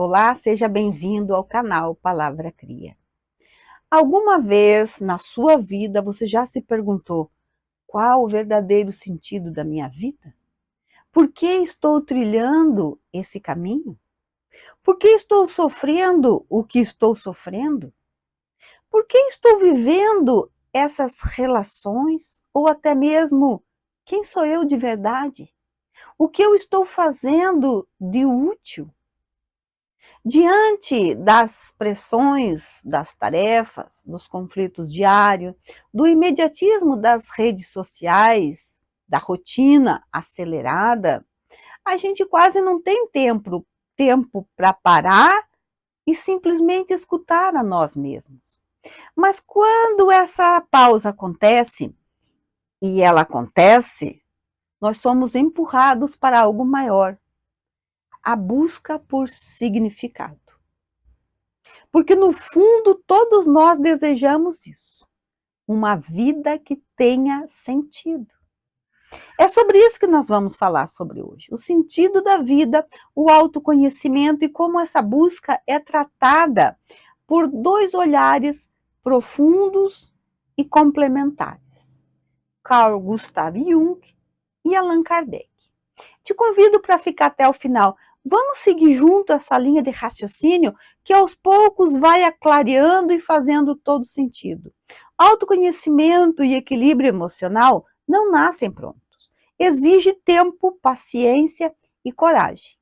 Olá, seja bem-vindo ao canal Palavra Cria. Alguma vez na sua vida você já se perguntou qual o verdadeiro sentido da minha vida? Por que estou trilhando esse caminho? Por que estou sofrendo o que estou sofrendo? Por que estou vivendo essas relações? Ou até mesmo, quem sou eu de verdade? O que eu estou fazendo de útil? Diante das pressões, das tarefas, dos conflitos diários, do imediatismo das redes sociais, da rotina acelerada, a gente quase não tem tempo para parar e simplesmente escutar a nós mesmos. Mas quando essa pausa acontece, e ela acontece, nós somos empurrados para algo maior, a busca por significado. Porque no fundo todos nós desejamos isso, uma vida que tenha sentido. É sobre isso que nós vamos falar sobre hoje, o sentido da vida, o autoconhecimento e como essa busca é tratada por dois olhares profundos e complementares, Carl Gustav Jung e Allan Kardec. Te convido para ficar até o final. Vamos seguir junto essa linha de raciocínio que aos poucos vai clareando e fazendo todo sentido. Autoconhecimento e equilíbrio emocional não nascem prontos. Exige tempo, paciência e coragem.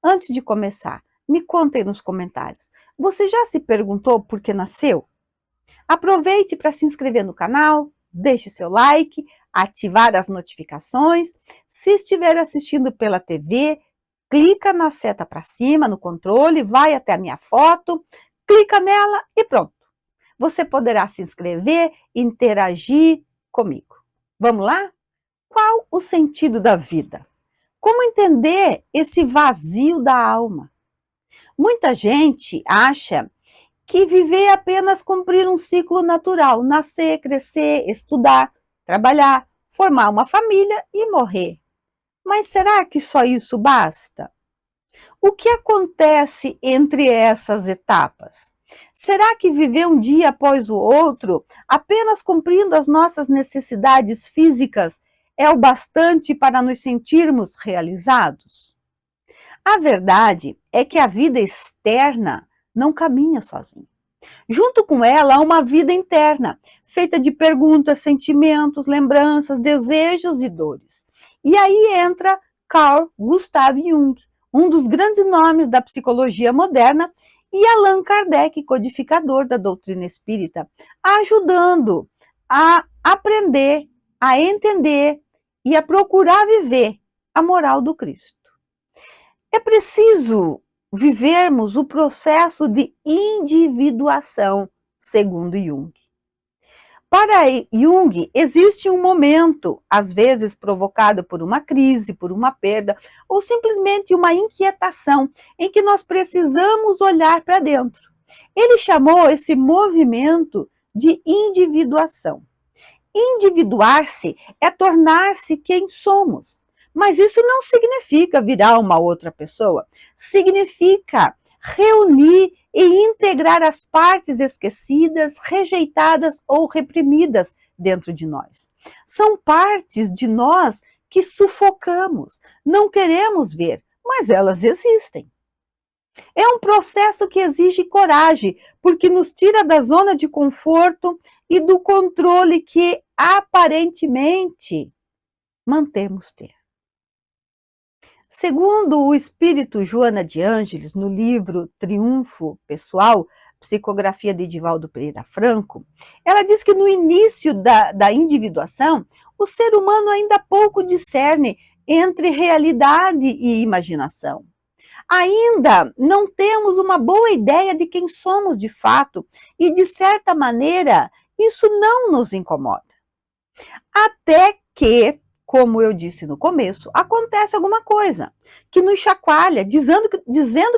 Antes de começar, me contem nos comentários. Você já se perguntou por que nasceu? Aproveite para se inscrever no canal, deixe seu like, ativar as notificações. Se estiver assistindo pela TV, clica na seta para cima, no controle, vai até a minha foto, clica nela e pronto. Você poderá se inscrever e interagir comigo. Vamos lá? Qual o sentido da vida? Como entender esse vazio da alma? Muita gente acha que viver é apenas cumprir um ciclo natural, nascer, crescer, estudar, trabalhar, formar uma família e morrer. Mas será que só isso basta? O que acontece entre essas etapas? Será que viver um dia após o outro, apenas cumprindo as nossas necessidades físicas, é o bastante para nos sentirmos realizados? A verdade é que a vida externa não caminha sozinha. Junto com ela há uma vida interna, feita de perguntas, sentimentos, lembranças, desejos e dores. E aí entra Carl Gustav Jung, um dos grandes nomes da psicologia moderna, e Allan Kardec, codificador da doutrina espírita, ajudando a aprender, a entender e a procurar viver a moral do Cristo. É preciso vivermos o processo de individuação, segundo Jung. Para Jung, existe um momento, às vezes provocado por uma crise, por uma perda, ou simplesmente uma inquietação, em que nós precisamos olhar para dentro. Ele chamou esse movimento de individuação. Individuar-se é tornar-se quem somos. Mas isso não significa virar uma outra pessoa. Significa reunir e integrar as partes esquecidas, rejeitadas ou reprimidas dentro de nós. São partes de nós que sufocamos, não queremos ver, mas elas existem. É um processo que exige coragem, porque nos tira da zona de conforto e do controle que aparentemente mantemos ter. Segundo o espírito Joana de Ângeles, no livro Triunfo Pessoal, psicografia de Edivaldo Pereira Franco, ela diz que no início da individuação, o ser humano ainda pouco discerne entre realidade e imaginação. Ainda não temos uma boa ideia de quem somos de fato e, de certa maneira, isso não nos incomoda. Até que, como eu disse no começo, acontece alguma coisa que nos chacoalha, dizendo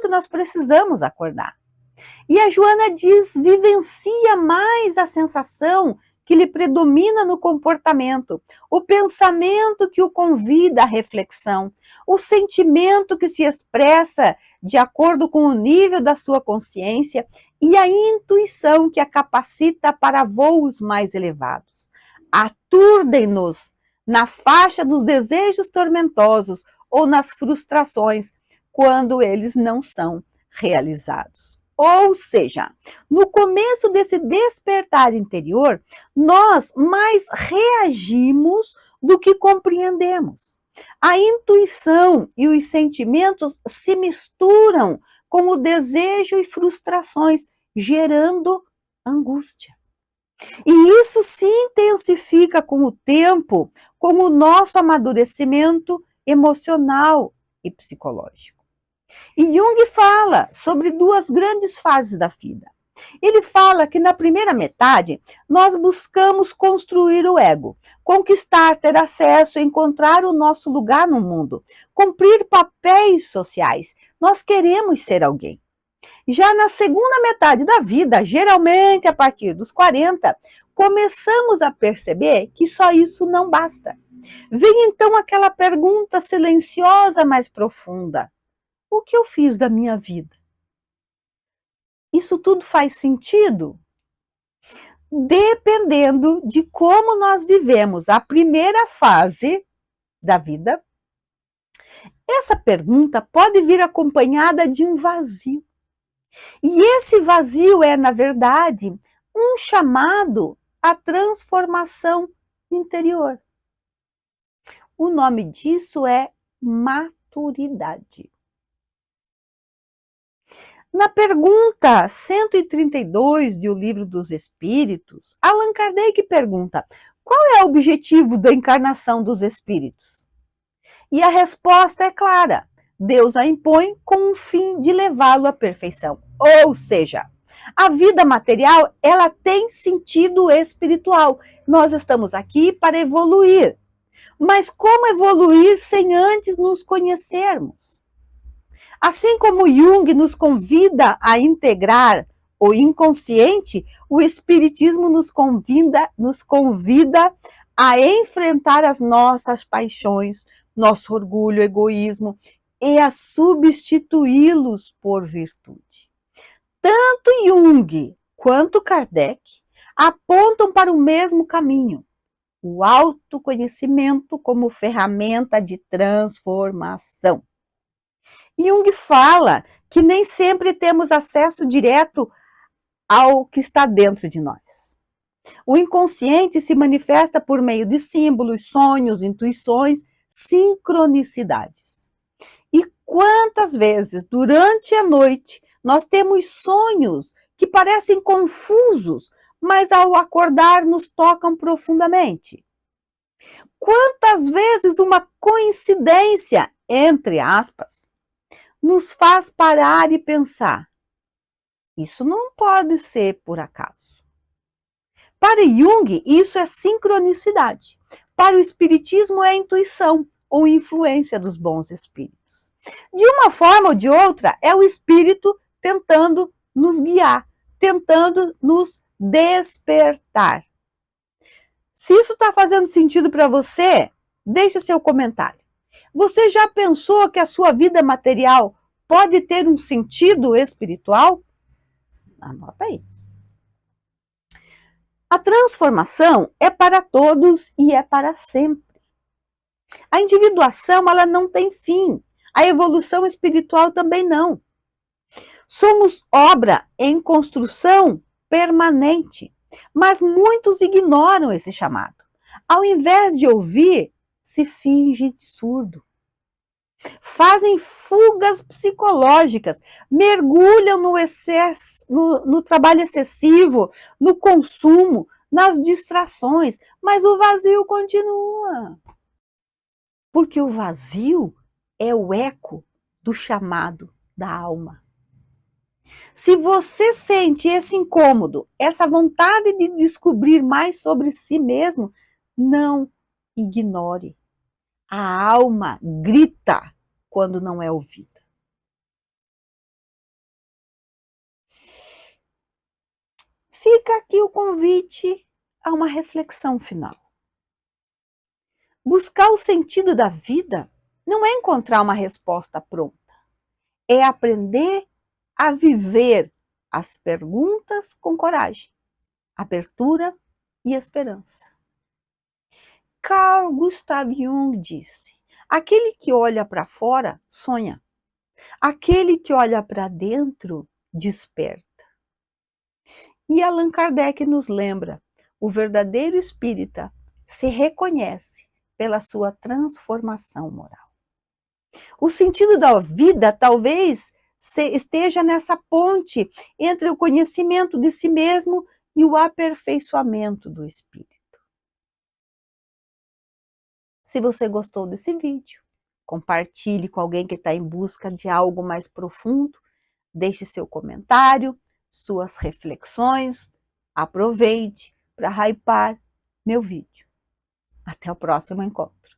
que nós precisamos acordar. E a Joana diz, vivencia mais a sensação que lhe predomina no comportamento, o pensamento que o convida à reflexão, o sentimento que se expressa de acordo com o nível da sua consciência e a intuição que a capacita para voos mais elevados. Aturdem-nos na faixa dos desejos tormentosos ou nas frustrações, quando eles não são realizados. Ou seja, no começo desse despertar interior, nós mais reagimos do que compreendemos. A intuição e os sentimentos se misturam com o desejo e frustrações, gerando angústia. E isso se intensifica com o tempo, com o nosso amadurecimento emocional e psicológico. E Jung fala sobre duas grandes fases da vida. Ele fala que na primeira metade nós buscamos construir o ego, conquistar, ter acesso, encontrar o nosso lugar no mundo, cumprir papéis sociais. Nós queremos ser alguém. Já na segunda metade da vida, geralmente a partir dos 40, começamos a perceber que só isso não basta. Vem então aquela pergunta silenciosa, mais profunda: o que eu fiz da minha vida? Isso tudo faz sentido? Dependendo de como nós vivemos a primeira fase da vida, essa pergunta pode vir acompanhada de um vazio. E esse vazio é, na verdade, um chamado à transformação interior. O nome disso é maturidade. Na pergunta 132 de O Livro dos Espíritos, Allan Kardec pergunta: qual é o objetivo da encarnação dos espíritos? E a resposta é clara: Deus a impõe com o fim de levá-lo à perfeição. Ou seja, a vida material, ela tem sentido espiritual. Nós estamos aqui para evoluir. Mas como evoluir sem antes nos conhecermos? Assim como Jung nos convida a integrar o inconsciente, o Espiritismo nos convida a enfrentar as nossas paixões, nosso orgulho, egoísmo, e a substituí-los por virtude. Tanto Jung quanto Kardec apontam para o mesmo caminho, o autoconhecimento como ferramenta de transformação. Jung fala que nem sempre temos acesso direto ao que está dentro de nós. O inconsciente se manifesta por meio de símbolos, sonhos, intuições, sincronicidades. E quantas vezes, durante a noite, nós temos sonhos que parecem confusos, mas ao acordar nos tocam profundamente? Quantas vezes uma coincidência, entre aspas, nos faz parar e pensar: isso não pode ser por acaso. Para Jung, isso é sincronicidade. Para o Espiritismo, é intuição ou influência dos bons espíritos. De uma forma ou de outra, é o espírito tentando nos guiar, tentando nos despertar. Se isso está fazendo sentido para você, deixe seu comentário. Você já pensou que a sua vida material pode ter um sentido espiritual? Anota aí. A transformação é para todos e é para sempre. A individuação, ela não tem fim. A evolução espiritual também não. Somos obra em construção permanente, mas muitos ignoram esse chamado. Ao invés de ouvir, se finge de surdo. Fazem fugas psicológicas, mergulham no excesso, no trabalho excessivo, no consumo, nas distrações, mas o vazio continua. Porque o vazio é o eco do chamado da alma. Se você sente esse incômodo, essa vontade de descobrir mais sobre si mesmo, não ignore. A alma grita quando não é ouvida. Fica aqui o convite a uma reflexão final. Buscar o sentido da vida não é encontrar uma resposta pronta, é aprender a viver as perguntas com coragem, abertura e esperança. Carl Gustav Jung disse: aquele que olha para fora sonha, aquele que olha para dentro desperta. E Allan Kardec nos lembra: o verdadeiro espírita se reconhece pela sua transformação moral. O sentido da vida talvez esteja nessa ponte entre o conhecimento de si mesmo e o aperfeiçoamento do espírito. Se você gostou desse vídeo, compartilhe com alguém que está em busca de algo mais profundo, deixe seu comentário, suas reflexões, aproveite para hypar meu vídeo. Até o próximo encontro.